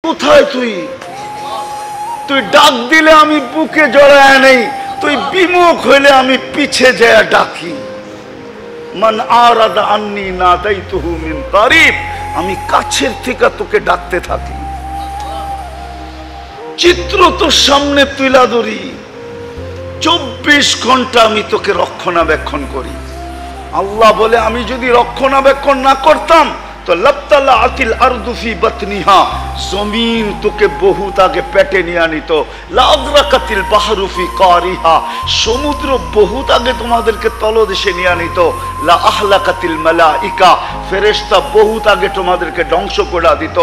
কোথায় তুই? তুই ডাক দিলে আমি বুকে জড়ায় নেই, তুই বিমুখ হইলে আমি পিছে যায় ডাকি। মান আরাদা আন্নি নাদাইতুহু মিন কারিব, আমি কাছের থেকে তোকে ডাকতে থাকি। চিত্র তোর সামনে তুলা ধরি, 24 ঘন্টা আমি তোকে রক্ষণাবেক্ষণ করি। আল্লাহ বলে আমি যদি রক্ষণাবেক্ষণ না করতাম তো লাবতালা আতিল আরদু ফি বাতনিহা, জমিন তোকে বহুত আগে পেটে নিয়ে আনিত। লাগরাকাতিল বাহরু ফি কারিহা, সমুদ্র বহুত আগে তোমাদেরকে তলদেশে নিয়ে আনিত। লা আহলাকাতিল মালাইকা, ফেরেশতা বহুত আগে তোমাদেরকে ধ্বংস করে দিত।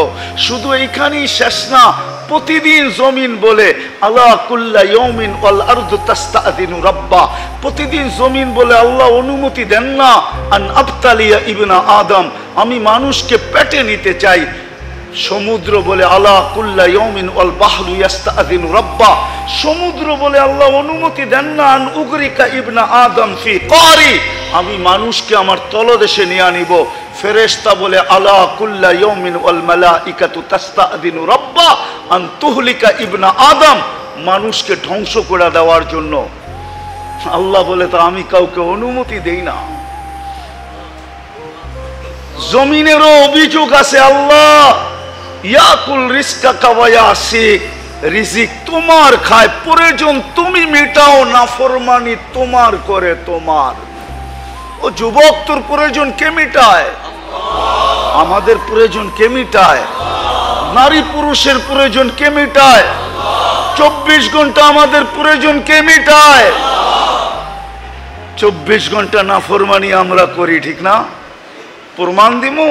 শুধু এইখানেই শেষ না, প্রতিদিন জমিন বলে আলা কুল্লা ইয়াউমিন ওয়াল আরদু তাস্তাযিনু রাব্বা, প্রতিদিন জমিন বলে আল্লাহ অনুমতি দেন না আন আবতালিয়া ইবনা আদম, আমি মানুষকে পেটে নিতে চাই। সমুদ্র বলে আলা কুল্লা ইয়াউমিন ওয়াল বাহরু ইস্তাযিনু রাব্বা, সমুদ্র বলে আল্লাহ অনুমতি দেন না আন উগরিকা ইবনা আদম ফি কারি, আমি মানুষকে আমার তলদেশে নিয়ে আনিব। ফেরেশতা বলে আলা কুল্লা ইয়াউমিন ওয়াল মালাইকাতু তাস্তাযিনু রাব্বা আন তুহলিকা ইবনা আদম, মানুষকে ধ্বংস করে দেওয়ার জন্য। আল্লাহ বলে তো আমি কাউকে অনুমতি দেই না। জমিনেরও অভিযোগ আছে, আল্লাহ ইয়াকুল রিজকাকা ওয়া ইয়াসিক, রিজিক তোমার খায়, প্রয়োজন তুমি মেটাও, নাফরমানি তোমার করে তোমার। ও যুবক, তোর প্রয়োজন কে মিটায়? আমাদের প্রয়োজন কে মিটায়? নারী পুরুষের প্রয়োজন কে মিটায়? 24 ঘন্টা আমাদের প্রয়োজন কে মিটায়? 24 ঘন্টা নাফরমানি আমরা করি, ঠিক না? প্রমাণ দিমু,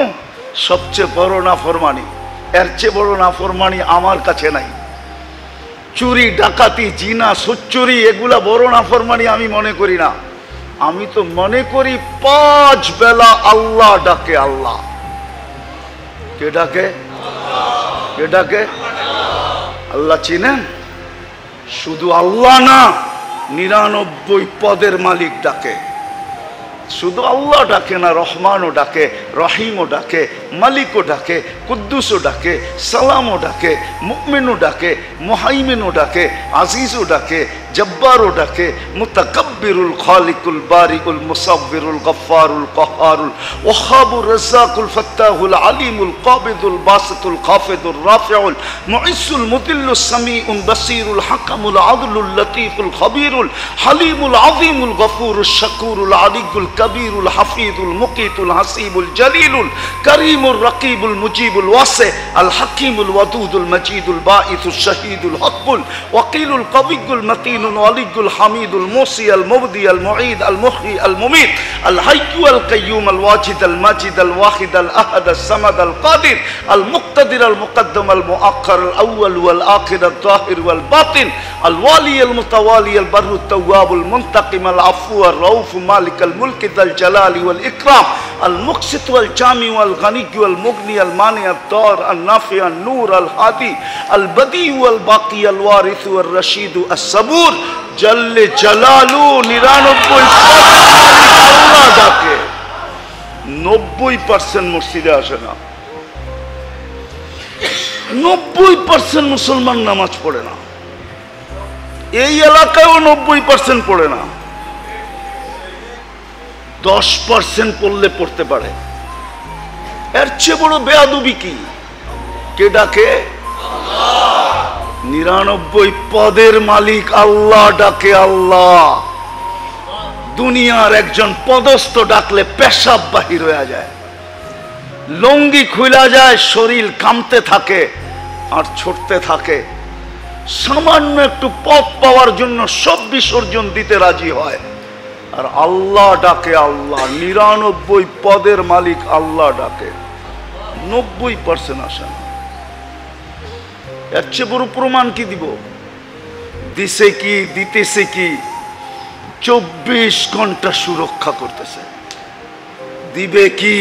সবচেয়ে বড় নাফরমানি, এর চেয়ে বড় নাফরমানি আমার কাছে নাই। চুরি, ডাকাতি, জিনা, সুচ্চুরি, এগুলা বড় নাফরমানি আমি মনে করি না। আমি তো মনে করি 5 বেলা আল্লাহ ডাকে। আল্লাহ কে ডাকে? কে ডাকে? আল্লাহ চিনেন? শুধু আল্লাহ না, 99 পদের মালিক ডাকে। শুধু আল্লাহ ডাকে না, রহমানও ডাকে, রহিমও ডাকে, মালিকও ডাকে, কুদ্দুসও ডাকে, সালামও ডাকে, মুমিনও ডাকে, মুহাইমিনও ডাকে, আজিজও ডাকে, জব্বারও ডাকে, মুতাকাব্বিরুল খালিকুল বারিউল মুসাব্বিরুল গফফারুল কাহ্হারুল ওয়াহাবুর রাজ্জাকুল ফাত্তাহুল আলিমুল কাবিদুল বাসিতুল খাফিদুর রাফিউল মুইসুল মুদিল্লুস সামিউল বাসিরুল হাকামুল আদলুল লতীফুল খবীরুল হালিমুল আযীমুল গফুরুশ শাকুরুল আলিয়ুল কবীরুল হাফিজুল মুকিতুল হাসিবুল জলিলুল করিমুর রকিবুল মুজিবুল ওয়াসি আল হাকিমুল ওয়াদুদুল মজিদুল বাঈসুশ শাহীদুল হকুল ওয়াকিলুল কবিয়ুল মতিন الولي الحميد الموصي المبدي المعيد المحيي المميت الحي القيوم الواجد الماجد الواحد الأحد الصمد القادر المقتدر المقدم المؤخر الأول والآخر الظاهر والباطن الوالي المتوالي البر التواب المنتقم العفو الرؤوف مالك الملك ذا الجلال والإكرام المقسط والجامع والغني والمغني المانع الضار النافع النور الهادي البديع والباقي الوارث والرشيد الصبور জল্লে জালালু 99 আল্লাহ ডাকে। 90% মসজিদে আসে না, 90% মুসলমান নামাজ পড়ে না, এই এলাকায়ও 90% পড়ে না। 10% পড়লে পড়তে পারে। এর চেয়ে বড় বেয়াদবি কি? কে ডাকে? 99 পদের মালিক আল্লাহ ডাকে। আল্লাহ। দুনিয়ার একজন পদস্থ ডাকলে পেশাব বাহির হয়ে যায়, লঙ্গি খুলা যায়, শরীর কামতে থাকে আর ছুটতে থাকে। সামান্য একটু পথ পাওয়ার জন্য সব বিসর্জন দিতে রাজি হয়। আর আল্লাহ ডাকে। আল্লাহ। 99 পদের মালিক আল্লাহ ডাকে, 90% আসে না। এর চেয়ে বড় প্রমাণ কি দিব? দিছে কি, দিতেছে কি? 24 ঘন্টা সুরক্ষা করতেছে। দিবে কি?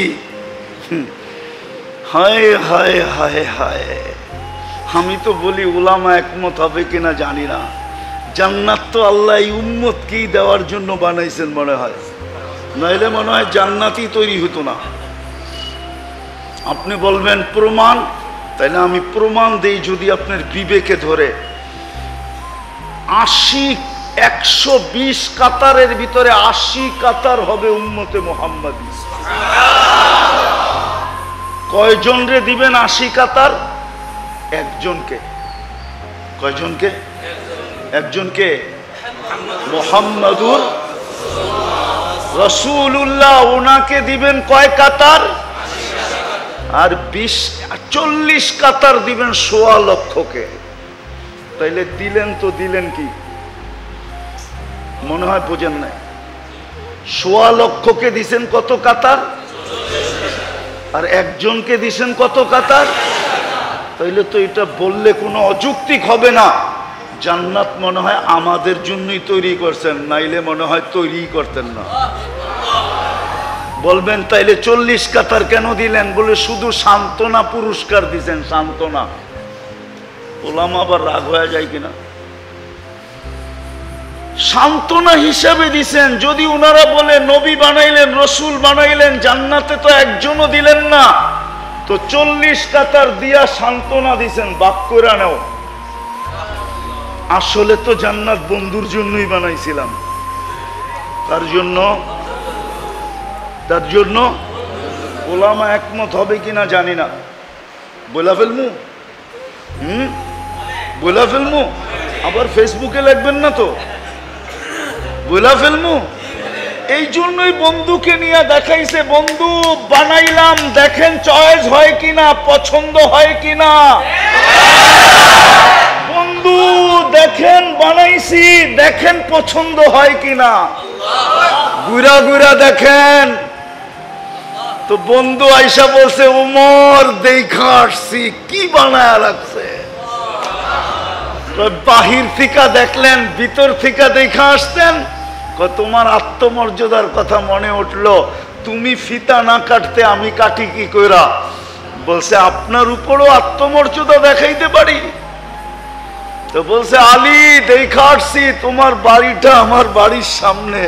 হায় হায় হায় হায়। আমি তো বলি উলামা একমত হবে কিনা জানি না। জান্নাত তো আল্লাহ এই উম্মতকে দেওয়ার জন্য বানাইছেন মনে হয়, নইলে মনে হয় জান্নাতই তৈরি হতো না। আপনি বলবেন প্রমাণ, তাইলে আমি প্রমাণ দেই, যদি আপনার বিবেকে ধরে 120 কাতারের ভিতরে 80 কাতার হবে উম্মতে মুহাম্মাদী। কয়জন রে দিবেন 80 কাতার? একজনকে। কয়জনকে? একজনকে। মুহাম্মাদুর রাসূলুল্লাহ, ওনাকে দিবেন কয় কাতার? আর 40 কাতার দিবেন 1.25 লক্ষকে। তাইলে দিলেন তো দিলেন কি? মনে হয় বোঝেন নাই। 1.25 লক্ষকে দিছেন কত কাতার? আর একজনকে দিছেন কত কাতার? তাইলে তো এটা বললে কোনো অযৌক্তিক হবে না। জান্নাত মনে হয় আমাদের জন্যই তৈরি করছেন, নাইলে মনে হয় তৈরি করতেন না। বলবেন তাইলে 40 কাতার কেন দিলেন? বলে শুধু সান্ত্বনা পুরস্কার দিছেন, সান্ত্বনা। ওলামা আবার রাগ হয়ে যায় কিনা? সান্ত্বনা হিসাবে দিছেন। যদি ওনারা বলে নবী বানাইলেন, রসুল বানাইলেন, জান্নাতে তো একজনও দিলেন না, তো 40 কাতার দিয়া সান্ত্বনা দিছেন, বাক করে নাও। আসলে তো জান্নাত বন্ধুর জন্যই বানাইছিলাম। তার জন্য ওলামা একমত হবে কিনা জানি না। বলা ফেলমু? বলা ফেলমু? আবার ফেসবুকে লিখবেন না তো? বলা ফেলমু? এই জন্যই বন্ধুকে নিয়ে দেখাইছে, বন্ধু বানাইলাম, দেখেন চয়েস হয় কিনা, পছন্দ হয় কিনা। বন্ধু দেখেন বানাইছি, দেখেন পছন্দ হয় কিনা। গুড়া গুড়া দেখেন। তো বন্ধু আইসা বলছে, উমর দেখা আসছি, কি বানায় লাগছে। বাহির থেকে দেখলেন, ভিতর থেকে দেখা আসতেন। তোমার আত্মমর্যাদার কথা মনে উঠলো, তুমি ফিতা না কাটতে আমি কাটি কি কইরা? বলছে আপনার উপরও আত্মমর্যাদা দেখাইতে পারি। তো বলছে আলী দেখা আসছি, তোমার বাড়িটা আমার বাড়ির সামনে,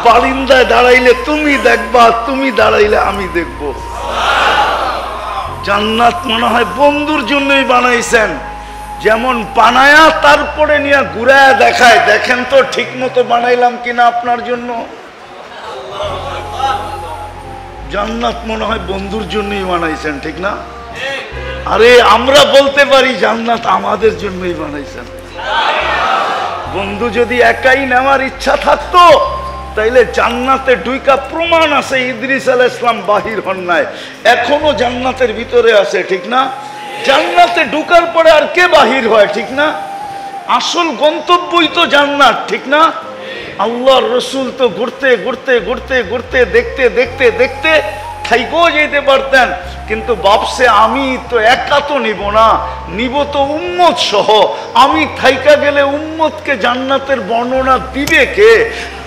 বারিন্দায় দাঁড়াইলে তুমি দেখবা, তুমি দাঁড়াইলে আমি দেখব। জান্নাত মনে হয় বন্ধুর জন্যই বানাইছেন। যেমন বানায়া তারপরে নিয়ে ঘুরায়া দেখায়, দেখেন তো ঠিক মতো বানাইলাম কিনা আপনার জন্য। জান্নাত মনে হয় বন্ধুর জন্যই বানাইছেন, ঠিক না? আরে আমরা বলতে পারি জান্নাত আমাদের জন্যই বানাইছেন। বন্ধু যদি একাই নেওয়ার ইচ্ছা থাকতো, তাইলে জান্নাতে ঢুইকা প্রমাণ আছে ইদ্রিস আলাইহিস সালাম বাহির হন নাই, এখনো জান্নাতের ভিতরে আছে, ঠিক না? জান্নাতে ঢুকার পরে আর কে বাহির হয়, ঠিক না? আসল গন্তব্যই তো জান্নাত, ঠিক না? আল্লাহর রসুল তো ঘুরতে ঘুরতে ঘুরতে ঘুরতে দেখতে দেখতে দেখতে থাইকেও যেতে পারতেন, কিন্তু ভাবছে আমি তো একা তো নিব না, নিব তো উম্মত সহ। আমি থাইকা গেলে উম্মতকে জান্নাতের বর্ণনা দিবে কে?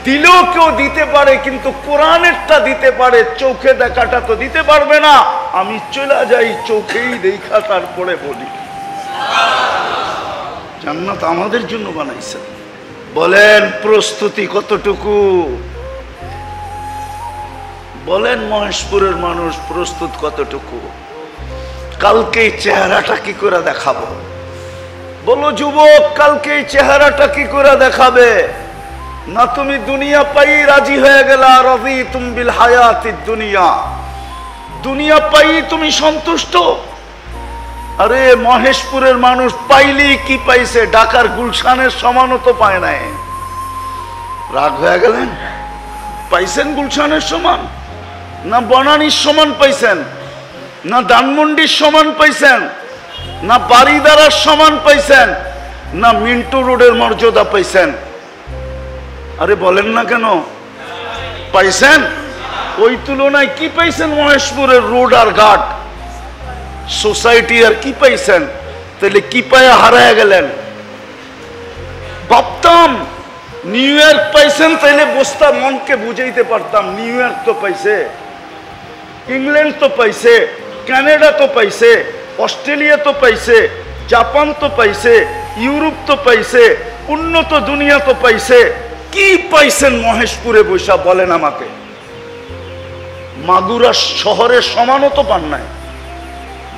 দিলেও কেউ দিতে পারে, কিন্তু কোরআনেরটা দিতে পারে, চোখে দেখাটা তো দিতে পারবে না। আমি চলে যাই, চোখেই দেখা তারপরে বলি। জান্নাত আমাদের জন্য বানাইছেন। বলেন প্রস্তুতি কতটুকু? বলেন মহেশপুরের মানুষ প্রস্তুত কতটুকু? কালকে চেহারাটা কি করে দেখাবো? বলো যুবক, কালকে চেহারাটা কি করে দেখাবে? না তুমি দুনিয়া পাই রাজি হয়ে গেলা, রাযীতুম বিল হায়াতিদ দুনিয়া, দুনিয়া পাই তুমি সন্তুষ্ট। আরে মহেশপুরের মানুষ পাইলেই কি পাইছে? ঢাকার গুলশানের সমানও তো পায় নাই। রাগ হয়ে গেলেন? পাইছেন গুলশানের সমান? না বনানীর সমান পাইছেন? না ধানমন্ডির সমান পাইছেন? না বাড়িদারার সমান পাইছেন? না মিন্টু রোডের মর্যাদা পাইছেন? আরে বলেন না কেন? পাইছেন? ওই তুলনায় কি পাইছেন? মহেশপুরের রোড আর ঘাট সোসাইটি আর কি পাইছেন? তাহলে কি পায়া হারায় গেলেন? ভাবতাম নিউ ইয়র্ক পাইছেন, তাইলে বসতাম, মনকে বুঝাইতে পারতাম নিউ ইয়র্ক তো পাইছে, ইংল্যান্ড তো পাইছে, কানাডা তো পাইছে, অস্ট্রেলিয়া তো পাইছে, জাপান তো পাইছে, ইউরোপ তো পাইছে, উন্নত দুনিয়া তো পাইছে। কি পাইছেন মহেশপুরে বৈশা বলেন আমাকে? মাগুরা শহরের সমানও তো পান নাই।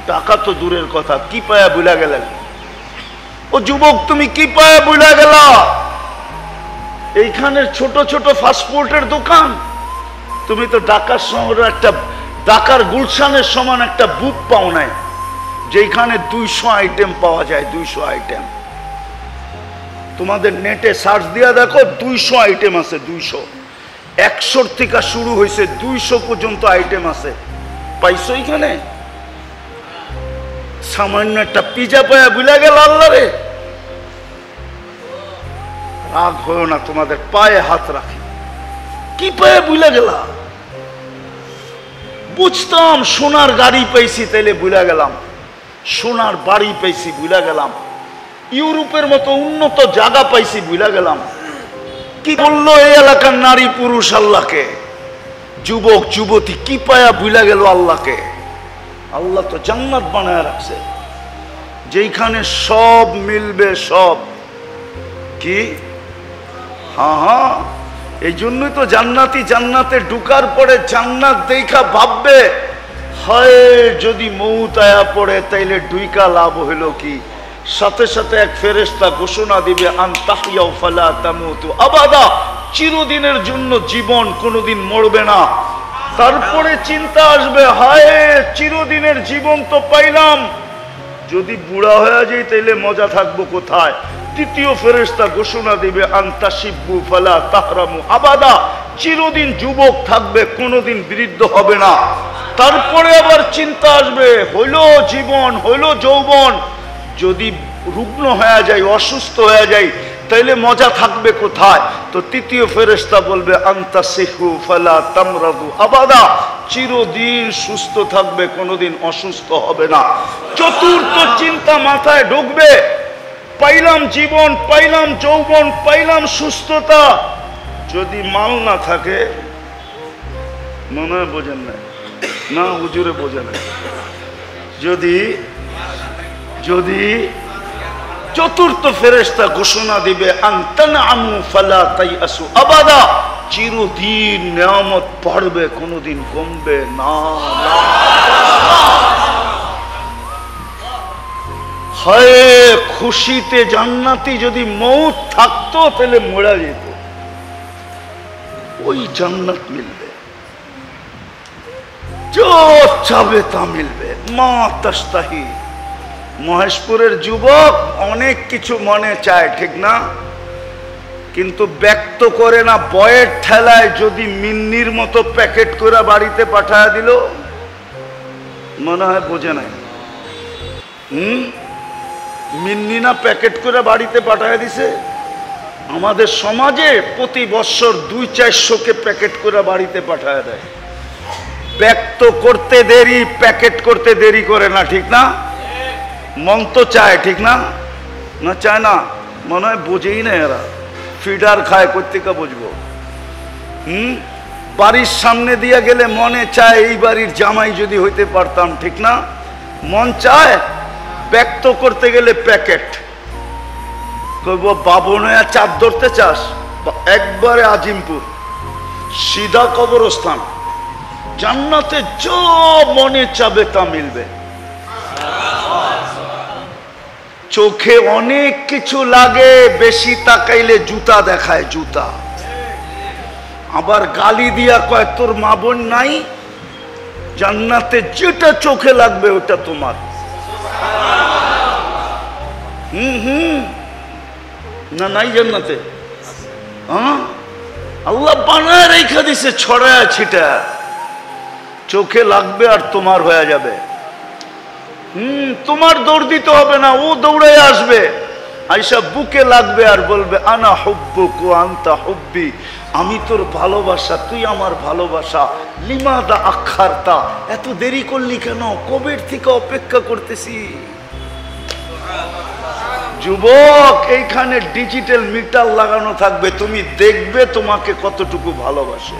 টাকা তো দূরের কথা, কি পায়া বুলা গেলেন? ও যুবক, তুমি কি পায়া বুলা গেলা? এইখানের ছোট ছোট ফাস্টফুডের দোকান, তুমি তো ঢাকার শহরে একটা ঢাকার গুলশানের সমান একটা বুক পাও নাই, যেখানে 200 আইটেম পাওয়া যায়। 200 আইটেম তোমাদের নেটে সার্চ দিয়া দেখো, 200 আইটেম আছে। 200, 100 থেকে শুরু হয়েছে, 200 পর্যন্ত আইটেম আছে। পাইছো এখানে? সামান্য একটা পিজা পায়া বুলা গেল আল্লাহ রে। রাগ হয়েও না, তোমাদের পায়ে হাত রাখি। কি পায়ে বুলা গেলা? বুঝতাম সোনার গাড়ি পাইছি তাইলে বুলা গেলাম, সোনার বাড়ি পাইছি বুলা গেলাম, ইউরোপের মতো উন্নত জায়গা পাইছি বুলা গেলাম। কি বললো এই এলাকার নারী পুরুষ আল্লাহকে? যুবক যুবতী কি পায়া বুলা গেল আল্লাহকে? আল্লাহ তো জান্নাত বানায় রাখছে, যেখানে সব মিলবে সব। কি? হ্যাঁ, এই জন্যই তো জান্নাতি জান্নাতে ঢুকার পরে জান্নাত দেখা ভাববে, হয় যদি মউত আয়া পড়ে তাইলে ঢুইকা লাভ হইল কি? সাথে সাথে এক ফেরেশতা ঘোষণা দিবে, আন তাহইয়াউ ফালা তামুতু আবাদা, চিরদিনের জন্য জীবন, কোনোদিন মরবে না। তারপরে চিন্তা আসবে, হায় চিরদিনের জীবন তো পাইলাম, যদি বুড়া হয়ে যাই তাইলে মজা থাকবো কোথায়? তৃতীয় ফেরেশতা ঘোষণা দিবে, আনতা শিব্বু ফালা তাহরামু আবাদা, চিরদিন যুবক থাকবে, কোনোদিন বৃদ্ধ হবে না। তারপরে আবার চিন্তা আসবে, হইল জীবন, হইল যৌবন, যদি রুগ্ন হয়ে যায়, অসুস্থ হয়ে যায়, তাইলে মজা থাকবে কোথায়? তো তৃতীয় ফেরেশতা বলবে, আনতা সিহু ফালা তামরাদু আবাদা, চিরদিন সুস্থ থাকবে, কোনোদিন অসুস্থ হবে না। চতুর্থ চিন্তা মাথায় ঢুকবে, পাইলাম জীবন, পাইলাম যৌবন, পাইলাম সুস্থতা, যদি মাল না থাকে, মনে হয় বোঝেন না, না হুজুরে বোঝে না, যদি যদি চতুর্থ ফেরেশতা ঘোষণা দিবে, আনতানআমু ফালা তাইআসু আবাদা, চিরদিন নিয়ামত বাড়বে, কোনোদিন কমবে না। হায় খুশিতে জান্নাতি যদি মউত থাকতো তাহলে মরা যেত, ওই জান্নাত মিলবে, যা চাবে তা মিলবে। মা তাস্তাহি। মহেশপুরের যুবক অনেক কিছু মনে চায়, ঠিক না? কিন্তু ব্যক্ত করে না। বয়ের ঠেলায় যদি মিন্নির মতো প্যাকেট করে বাড়িতে পাঠায় দিল, মনে হয় বোঝে নাই। মিন্নি না প্যাকেট করে বাড়িতে পাঠায় দিছে। আমাদের সমাজে প্রতি বছর 200-400কে প্যাকেট করে বাড়িতে পাঠায় দেয়। ব্যক্ত করতে দেরি, প্যাকেট করতে দেরি করে না, ঠিক না? মন তো চায়, ঠিক না? না চায় না, মনে হয় বোঝেই না এরা। ফিডার খায়, কোত্থেকে বুঝবো? বাড়ির সামনে দিয়ে গেলে মনে চায় এই বাড়ির জামাই যদি হইতে পারতাম, ঠিক না? মন চায়। ব্যক্ত করতে গেলে প্যাকেট। কইব বাবনয়া চাঁদ ধরতে চাস, একবারে আজিমপুর, সিধা কবরস্থান। জান্নাতে যা মনে চাবে তা মিলবে। চোখে অনেক কিছু লাগে, বেশি তাকাইলে জুতা দেখায়, জুতা। আবার গালি দিয়া কয় তোর মা বোন নাই। জান্নাতে যেটা চোখে লাগবে ওটা তোমার। না নাই জান্নাতে? আল্লাহ বানায় রেখা দিছে ছড়ায় ছিটা, চোখে লাগবে আর তোমার হয়ে যাবে। তোমার দৌড় দিতে হবে না, ও দৌড়ে আসবে, আইসা বুকে লাগবে আর বলবে আনা হুব্বুক ওয়া আনতা হুব্বি, আমি তোর ভালোবাসা, তুই আমার ভালোবাসা। লিমাদা আখারতা, এত দেরি করলি কেন? কবের থেকে অপেক্ষা করতেছি। যুবক, এইখানে ডিজিটাল মিটার লাগানো থাকবে, তুমি দেখবে তোমাকে কতটুকু ভালোবাসে।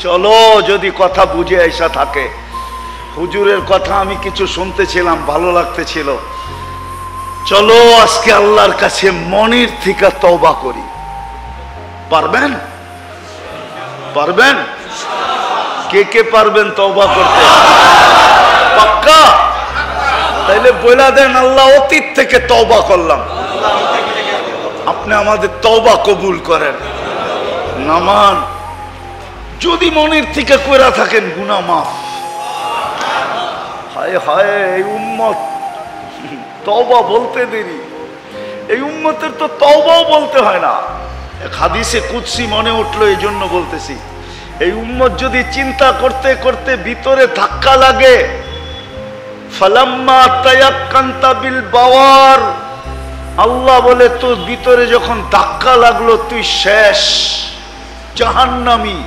চলো, যদি কথা বুঝে আইসা থাকে। হুজুরের কথা আমি কিছু শুনতেছিলাম, ভালো লাগতেছিল। চলো আজকে আল্লাহর কাছে মনের থেকে তওবা করি। পারবেন? পারবেন? কে কে পারবেন তওবা করতে? পাক্কা? তাইলে বলে দেন আল্লাহ অতীত থেকে তওবা করলাম, আপনি আমাদের তওবা কবুল করেন। নামান যদি মনের থেকে কইরা থাকেন গুনাহ মাফ। হায় হায়, এই উম্মত তওবা বলতে দেরি, এই উম্মতের তো তওবাও বলতে হয় না। এক হাদিসে কুদসি মনে উঠলো, এই জন্য বলতেছি। এই উম্মত যদি চিন্তা করতে করতে ভিতরে ধাক্কা লাগে, ফালাম্মা তায়াক্কানতা বিল বাওয়ার, আল্লাহ বলে তোর ভিতরে যখন ধাক্কা লাগলো তুই শেষ, জাহান্নামী।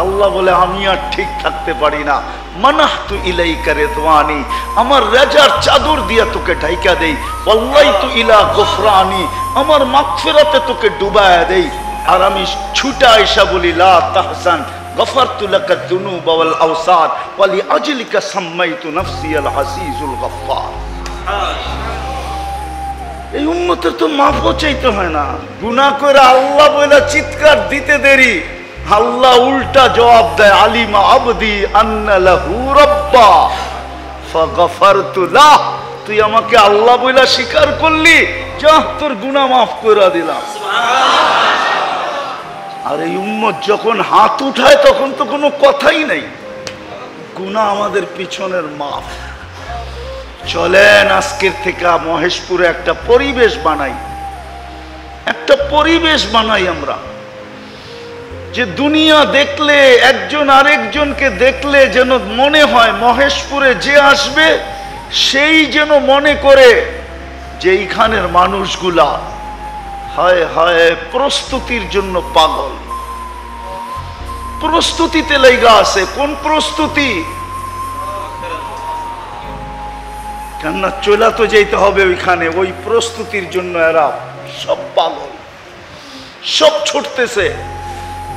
আল্লাহ বলে আমি আর ঠিক থাকতে পারি না, মানাহতু ইলাইকা রিদওয়ানি, আমার রাজার চাদর দিয়া তোকে ঢাইকা দেই, ওয়াল্লাইতু ইলা গফরানি, আমার মাগফিরাতে তোকে ডুবায়া দেই। আর আমি ছুটা আইসা বলি লা তাহসান গফারতু লাকা যুনুবা ওয়াল আওসার ওয়া লিআজলিকা সাম্মাইতু নাফসি আল আসিজুল গফফার। এই উম্মতের তো মাফও চাইতে হয় না, গুনাহ করে আল্লাহ বলে চিৎকার দিতে দেরি, আল্লাহ উল্টা জবাব দেয়, আলিমা আবদি আন্না লাহু রাব্বা ফাগফারতু লাহ। তুই আমাকে আল্লাহ বইলা স্বীকার করলি, যা তোর গুনাহ মাফ করে দিলাম। আর এই উম্মত যখন হাত উঠায় তখন তো কোনো কথাই নাই, গুনাহ আমাদের পিছনের মাফ। চলেন আজকের থেকে মহেশপুরে একটা পরিবেশ বানাই, একটা পরিবেশ বানাই আমরা, যে দুনিয়া দেখলে একজন আরেকজনকে দেখলে যেন মনে হয় মহেশপুরে যে আসবে সেই যেন মনে করে যে এইখানের মানুষগুলা হায় হায় প্রস্তুতির জন্য পাগল, প্রস্তুতিতে লাইগা আছে। কোন প্রস্তুতি? কেননা চলা তো যেতে হবে ওইখানে, ওই প্রস্তুতির জন্য এরা সব পাগল, সব ছুটতেছে।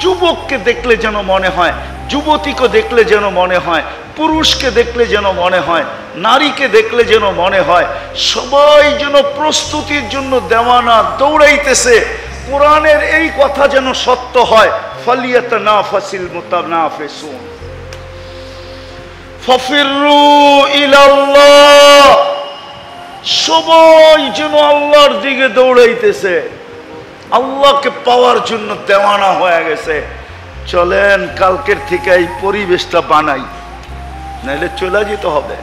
যুবককে দেখলে যেন মনে হয়, যুবতীকে দেখলে যেন মনে হয়, পুরুষকে দেখলে যেন মনে হয়, নারীকে দেখলে যেন মনে হয় সবাই যেন প্রস্তুতির জন্য দেওয়ানা, দৌড়াইতেছে। কোরআনের এই কথা যেন সত্য হয়, ফালিয়াতানাফাসিল মুতানাফিসুন ফাফিরু ইলাল্লাহ, সবাই যেন আল্লাহর দিকে দৌড়াইতেছে, আল্লাহকে পাওয়ার জন্য দেওয়ানা হয়ে গেছে। চলেন কালকের থেকে এই পরিবেশটা বানাই, নাইলে চলে যেতে হবে।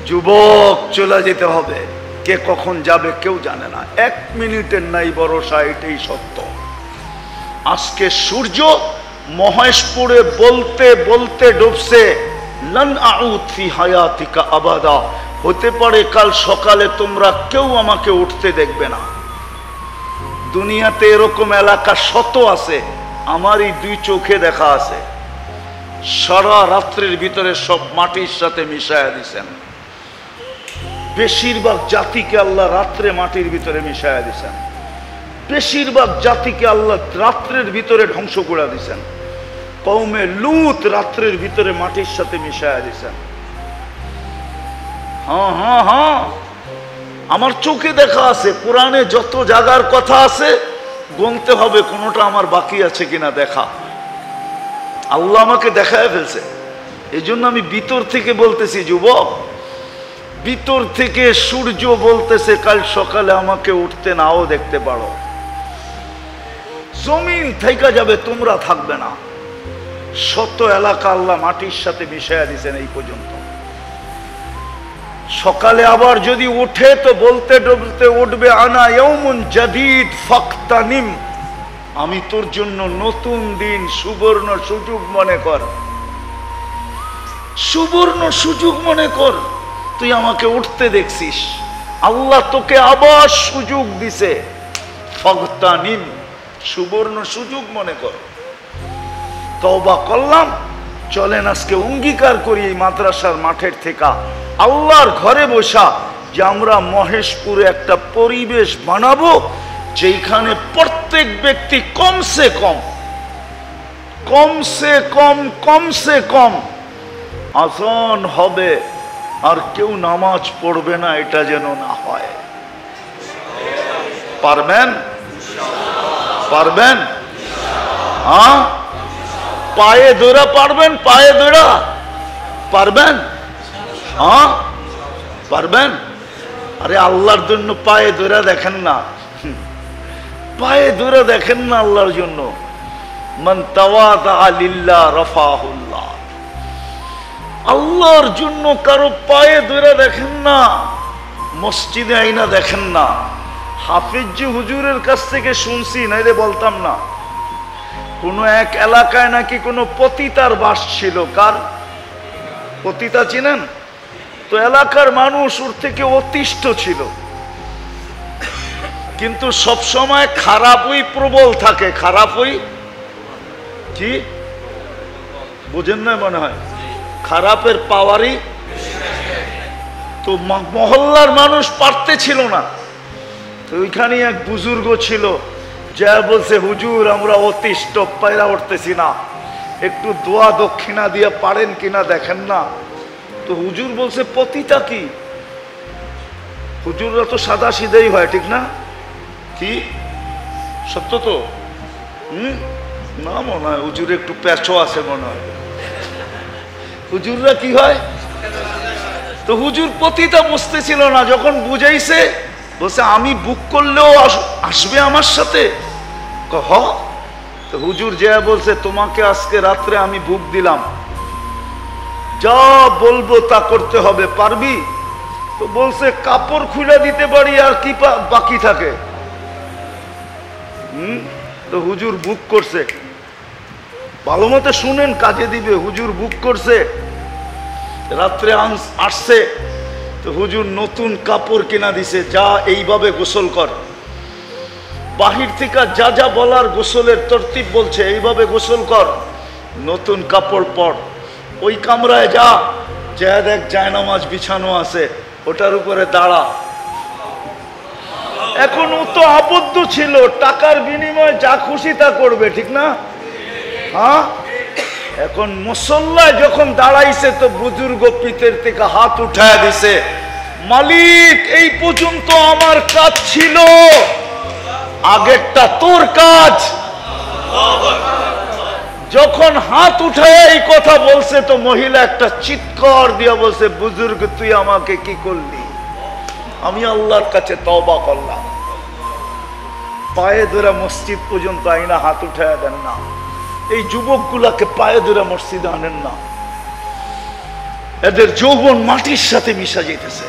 যুবক চলে যেতে হবে, কে কখন যাবে কেউ জানে না, 1 মিনিটের নাই ভরসা, এটাই সত্য। আজকে সূর্য মহেশপুরে বলতে বলতে ডুবছে, লান আউদ ফি হায়াতিকা আবাদা, হতে পারে কাল সকালে তোমরা কেউ আমাকে উঠতে দেখবে না। দুনিয়াতে এরকম এলাকা শত আছে, আমার এই 2 চোখে দেখা আছে। সারা রাত্রের ভিতরে সব মাটির সাথে মিশায়া দিছেন। বেশিরভাগ জাতিকে আল্লাহ রাত্রে মাটির ভিতরে মিশায়া দিছেন, বেশিরভাগ জাতিকে আল্লাহ রাত্রের ভিতরে ধ্বংস করে দিছেন। কওমে লূত রাত্রের ভিতরে মাটির সাথে মিশায়া দিছেন। হ্যাঁ হ্যাঁ হ্যাঁ, আমার চোখে দেখা আছে। কোরআনে যত জায়গার কথা আছে গুনতে হবে কোনটা আমার বাকি আছে কিনা দেখা। আল্লাহ আমাকে দেখায় ফেলছে, এই জন্য আমি ভিতর থেকে বলতেছি যুবক, ভিতর থেকে সূর্য বলতেছে কাল সকালে আমাকে উঠতে নাও দেখতে পারো। জমিন থেকে যাবে, তোমরা থাকবে না। শত এলাকা আল্লাহ মাটির সাথে মিশাইয়া দিয়েছেন এই পর্যন্ত। সকালে আবার যদি উঠে তো বলতে বলতে উঠবে, আনা ইয়াউমুন জাদীদ ফাকতানিম, আমি তোর জন্য নতুন দিন, সুবর্ণ সুযোগ মনে কর, সুবর্ণ সুযোগ মনে কর। তুই আমাকে উঠতে দেখছিস, আল্লাহ তোকে আবার সুযোগ দিছে, ফাকতানিম, সুবর্ণ সুযোগ মনে কর। তওবা করলাম, চলেন আজকে অঙ্গীকার করি এই মাদ্রাসার মাঠের থেকে আল্লাহর ঘরে বসা যে আমরা মহেশপুরে একটা পরিবেশ বানাবো যেখানে প্রত্যেক ব্যক্তি কমসে কম আযান হবে আর কেউ নামাজ পড়বে না, এটা যেন না হয়। পারবেন? পারবেন? হ্যাঁ, পায়ে ধরা পারবেন? পায়ে ধরা পারবেন? হ্যাঁ পারবেন? আরে আল্লাহর জন্য পায়ে ধরে দেখেন না, পায়ে ধরে দেখেন না আল্লাহর জন্য। মান তাওয়াদা লিল্লাহ রাফাহুল্লাহ, আল্লাহর জন্য কারো পায়ে ধরে দেখেন না, মসজিদে আইনা দেখেন না। হাফিজ হুজুরের কাছ থেকে শুনছি, নাইলে বলতাম না। কোন এক এলাকায় নাকি কোনো পতিতার বাস ছিল। কার পতিতা চিনেন? তো এলাকার মানুষ ওর থেকে অতিষ্ঠ ছিল, কিন্তু সব সময় খারাপই প্রবল থাকে। খারাপই কি বুঝেন না মনে হয়, খারাপের পাওয়ারই। তো মহল্লার মানুষ পারতেছিল না। তো ওইখানে এক বুজুর্গ ছিল, যা বলছে হুজুর আমরা অতিষ্ঠ, পায়রা উঠতেছি না, একটু দোয়া দক্ষিণা দিয়ে পারেন কিনা দেখেন না। তো হুজুর বলছে পতিতা কি? হুজুররা তো সাদা সিধেই হয়, ঠিক না? কি সত্য তো? না মনে হয়, হুজুর একটু প্যাচো আছে মনে হয়। হুজুররা কি হয়? তো হুজুর পতিতা বুঝতেছিল না। যখন বুঝাইছে বলছে আমি বুক করলেও আসবে আমার সাথে। হ। তো হুজুর যা বলছে তোমাকে আজকে রাত্রে আমি বুক দিলাম, যা বলবো তা করতে হবে, পারবি? তো বলছে কাপড় খুলে দিতে পারি, আর কি বাকি থাকে। তো হুজুর বুক করছে, ভালো মতো শুনেন, কাজে দিবে। হুজুর বুক করছে, রাত্রে আসছে। তো হুজুর নতুন কাপড় কিনা দিছে, যা এইভাবে গোসল কর। বাহির থেকে যা যা বলার গোসলের তরতিব বলছে, এইভাবে গোসল কর, নতুন কাপড় পর, ওই কামরায় যা, যা দেখ জায়নামাজ বিছানো আছে, ওটার উপরে দাঁড়া। এখন ও তো আবদ্ধ ছিল, টাকার বিনিময়ে যা খুশি তা করবে, ঠিক না? হ্যাঁ। এখন মুসল্লায় যখন দাঁড়াইছে, তো বুজুর্গ পিতের থেকে হাত উঠায় দিছে, মালিক এই পর্যন্ত আমার কাজ ছিল, আগেরটা তোর কাজ। যখন হাত উঠায় এই কথা বলছে, তো মহিলা একটা চিৎকার দিয়া বলছে, বুজুর্গ তুই আমাকে কি করলি? আমি আল্লাহর কাছে তওবা করলাম। পায়ে ধরে মসজিদ পর্যন্ত আইনা হাত উঠায় দেন না। এই যুবকগুলাকে পায়ে ধরে মসজিদে আনেন না, এদের যৌবন মাটির সাথে মিশা যেতেছে।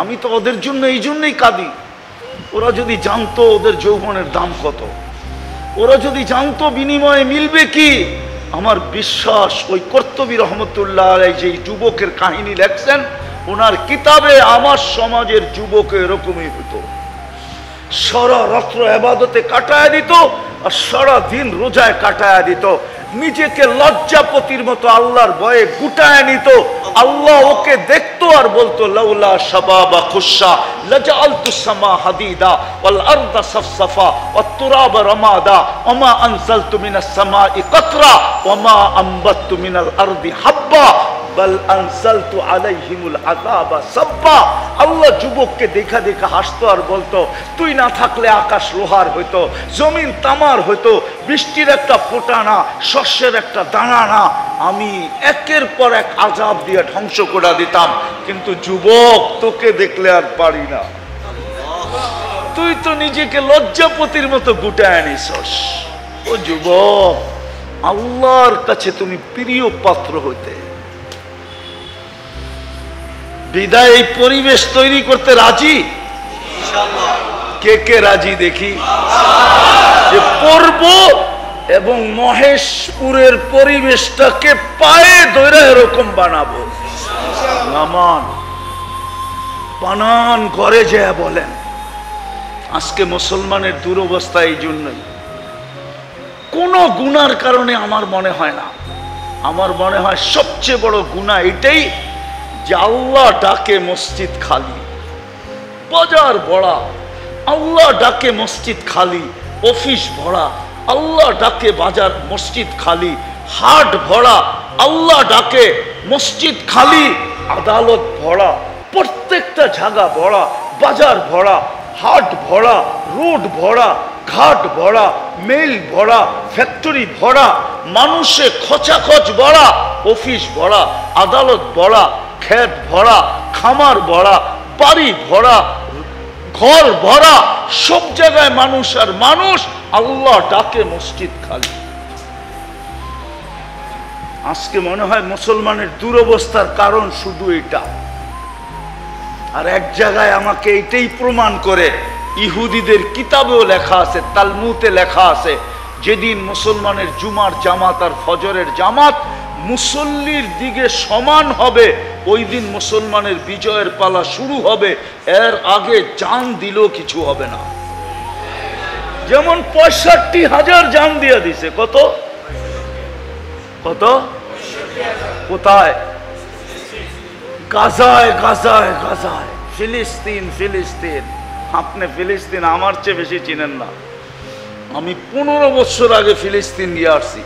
আমি তো ওদের জন্য এই জন্যই কাঁদি। ওরা যদি জানতো ওদের যৌবনের দাম কত, ওরা যদি জানতো বিনিময়ে মিলবে কি, আমার বিশ্বাস ওই কর্তবী রহমতুল্লাহ আলাইহি যে যুবকের কাহিনী লেখছেন, ওনার কিতাবে আমার সমাজের যুবক এরকমই হতো। সারা রাত্র ইবাদতে কাটায় দিত, আর সারা দিন রোজায় কাটায় দিত। নিজেকে লজ্জাপতির মতো আল্লাহর ভয়ে গুটায় নিত। আল্লাহ ওকে দেখতো আর বলতো, লাউলা শাবাবা খুশা লাজআলতুস সামা হাদিদা ওয়াল আরদা সাফসাফা ওয়াত তুরাবা রামাদা ওমা আনজালতু মিনাস সামাই কাতরা ওমা আমবাতু মিনাল আরদি হাব্বা বাল আনজালতু আলাইহিমুল আযাবা সাব্বা। আল্লাহ যুবককে দেখা দেখা হাসতো আর বলতো, তুই না থাকলে আকাশ লোহার হইতো, জমিন তামার হইতো, বৃষ্টির একটা ফোঁটা না, শস্যের একটা দানা না, আমি একের পর এক আযাব দিয়ে ধ্বংস করে দিতাম। কিন্তু যুবক, তোকে দেখলে আর পারি না, তুই তো নিজেকে লজ্জাপতির মতো গুটায় নিছস। ও যুবক, আল্লাহর কাছে তুমি প্রিয় পাত্র হইতে, বিদায় এই পরিবেশ তৈরি করতে রাজি? কে কে রাজি দেখি? যে পড়ব এবং মহেশপুরের পরিবেশটাকে পায়ে ধরে এরকম বানাবো। নামান বানান ঘরে যায় বলেন। আজকে মুসলমানের দুরবস্থা এই জন্যই, কোন গুনার কারণে আমার মনে হয় না। আমার মনে হয় সবচেয়ে বড় গুনাহ এটাই যে আল্লাহ ডাকে মসজিদ খালি, বাজার ভরা। আল্লাহ ডাকে মসজিদ খালি, অফিস ভরা। আল্লাহ ডাকে বাজার মসজিদ খালি, হাট ভরা। আল্লাহ ডাকে মসজিদ খালি, আদালত ভরা, প্রত্যেকটা জায়গা ভরা, বাজার ভরা, হাট ভরা, রোড ভরা, ঘাট ভরা, মেল ভরা, ফ্যাক্টরি ভরা, মানুষে খচাখচ ভরা, অফিস ভরা, আদালত ভরা। ক্ষেত ভরা, খামার ভরা, বাড়ি ভরা, ঘর ভরা, সব জায়গায় মানুষ আর মানুষ, আল্লাহ ডাকে, মসজিদ খালি। আজকে মনে হয় মুসলমানের দুরবস্থার কারণ শুধু এটা। আর এক জায়গায় আমাকে এটাই প্রমাণ করে, ইহুদিদের কিতাবেও লেখা আছে, তালমুদে লেখা আছে, যেদিন মুসলমানের জুমার জামাত আর ফজরের জামাত মুসল্লির দিকে সমান হবে, ওই দিন মুসলমানের বিজয়ের পালা শুরু হবে। এর আগে জান দিলেও কিছু হবে না। যেমন 65,000 জান দিয়া দিছে। কত কত? কোথায়? গাজায়, গাজায়, গাজায়, ফিলিস্তিন, ফিলিস্তিন। আপনি ফিলিস্তিন আমার চেয়ে বেশি চিনেন না। আমি 15 বছর আগে ফিলিস্তিন গিয়ে আসছি।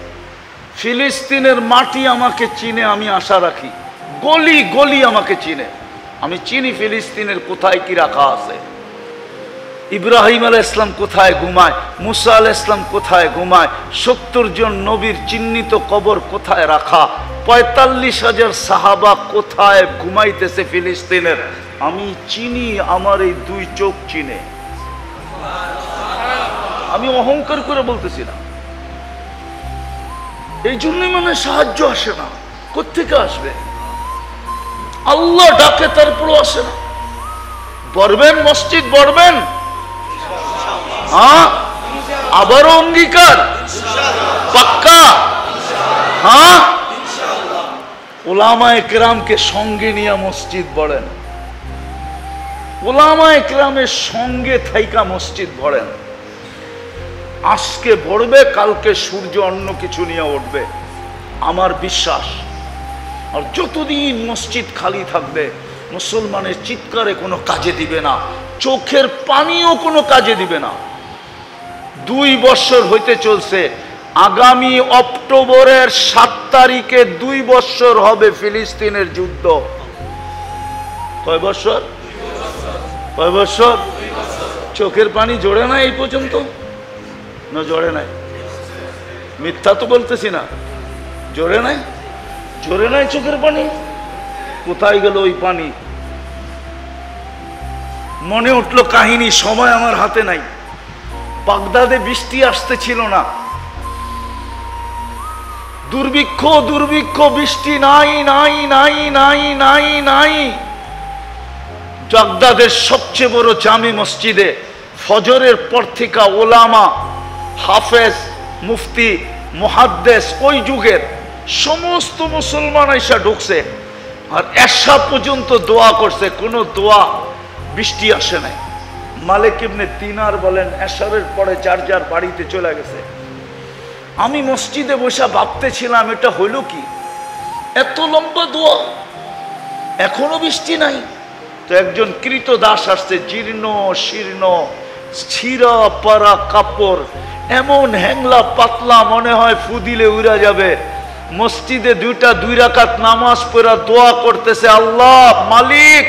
ফিলিস্তিনের মাটি আমাকে চিনে, আমি আশা রাখি। গলি গলি আমাকে চিনে। আমি চিনি ফিলিস্তিনের কোথায় কি রাখা আছে। ইব্রাহিম আলাইহিস সালাম কোথায় ঘুমায়, মুসা আলাইহিস সালাম কোথায় ঘুমায়, 70 জন নবীর চিহ্নিত কবর কোথায় রাখা, 45,000 সাহাবা কোথায় ঘুমাইতেছে ফিলিস্তিনের, আমি চিনি। আমার এই 2 চোখ চিনে। আমি অহংকার করে বলতেছি না। এই জন্যই মানে সাহায্য আসে না। কোত্থেকে আসবে? আল্লাহ ডাকে, তারপরও আসে না। বলবেন মসজিদ বলবেন, হ্যাঁ, আবারও অঙ্গীকার পাক্কা, হ্যাঁ। উলামায়ে কেরামকে সঙ্গে নিয়ে মসজিদ বলেন, উলামায়ে কেরামের সঙ্গে থাইকা মসজিদ বলেন। আজকে ভরবে, কালকে সূর্য অন্য কিছু নিয়ে উঠবে, আমার বিশ্বাস। আর যতদিন মসজিদ খালি থাকবে, মুসলমানের চিৎকারে কোনো কাজে দিবে না, চোখের পানিও কোনো কাজে দিবে না। 2 বছর হইতে চলছে। আগামী অক্টোবরের 7 তারিখে 2 বছর হবে ফিলিস্তিনের যুদ্ধ। কয় বছর? কয় বছর? চোখের পানি জোরে না এই পর্যন্ত? না জোরে নাই? মিথ্যা তো বলতেছি না। জোরে নাই? জোরে নাই চোখের পানি? কোথায় গেল ওই পানি? মনে উঠলো কাহিনী, সময় আমার হাতে নাই। বাগদাদে বৃষ্টি আসতেছিল না, দুর্ভিক্ষ, দুর্ভিক্ষ, বৃষ্টি নাই নাই নাই নাই নাই নাই। বাগদাদের সবচেয়ে বড় জামে মসজিদে ফজরের পর থেকে ওলামা, হাফেজ, মুফতি, মুহাদ্দিস, ওই যুগের সমস্ত মুসলমান আইসা ঢুকছে। আর এশা পর্যন্ত দোয়া করছে, কোনো দোয়া, বৃষ্টি আসে নাই। মালিক ইবনে দিনার বলেন, এশারের পরে যার যার বাড়িতে চলে গেছে। আমি মসজিদে বসে ভাবতেছিলাম, এটা হইল কি? এত লম্বা দোয়া, এখনো বৃষ্টি নাই। তো একজন কৃতদাস আসছে, জীর্ণ শীর্ণ, ছিঁড়া পারা কাপড়, এমন হ্যাংলা পাতলা, মনে হয় ফু দিলে উড়া যাবে। মসজিদে 2 রাকাত নামাজ পড়া দোয়া করতেছে, আল্লাহ মালিক,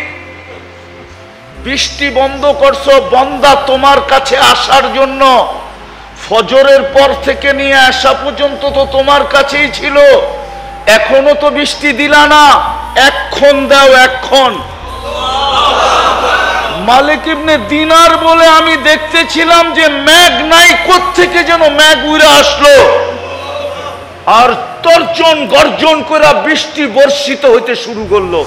বৃষ্টি বন্ধ করছো বান্দা তোমার কাছে আসার জন্য। ফজরের পর থেকে নিয়ে আসা পর্যন্ত তো তোমার কাছেই ছিল, এখনো তো বৃষ্টি দিলা না, এক্ষণ দাও, এক্ষণ। মালিক ইবনে দিনার বলে, আমি দেখতেছিলাম যে মেঘ নাই, কোত্থেকে যেন মেঘ উড়ে আসলো, আর তর্জন গর্জন করে বৃষ্টি বর্ষিত হইতে শুরু করলো।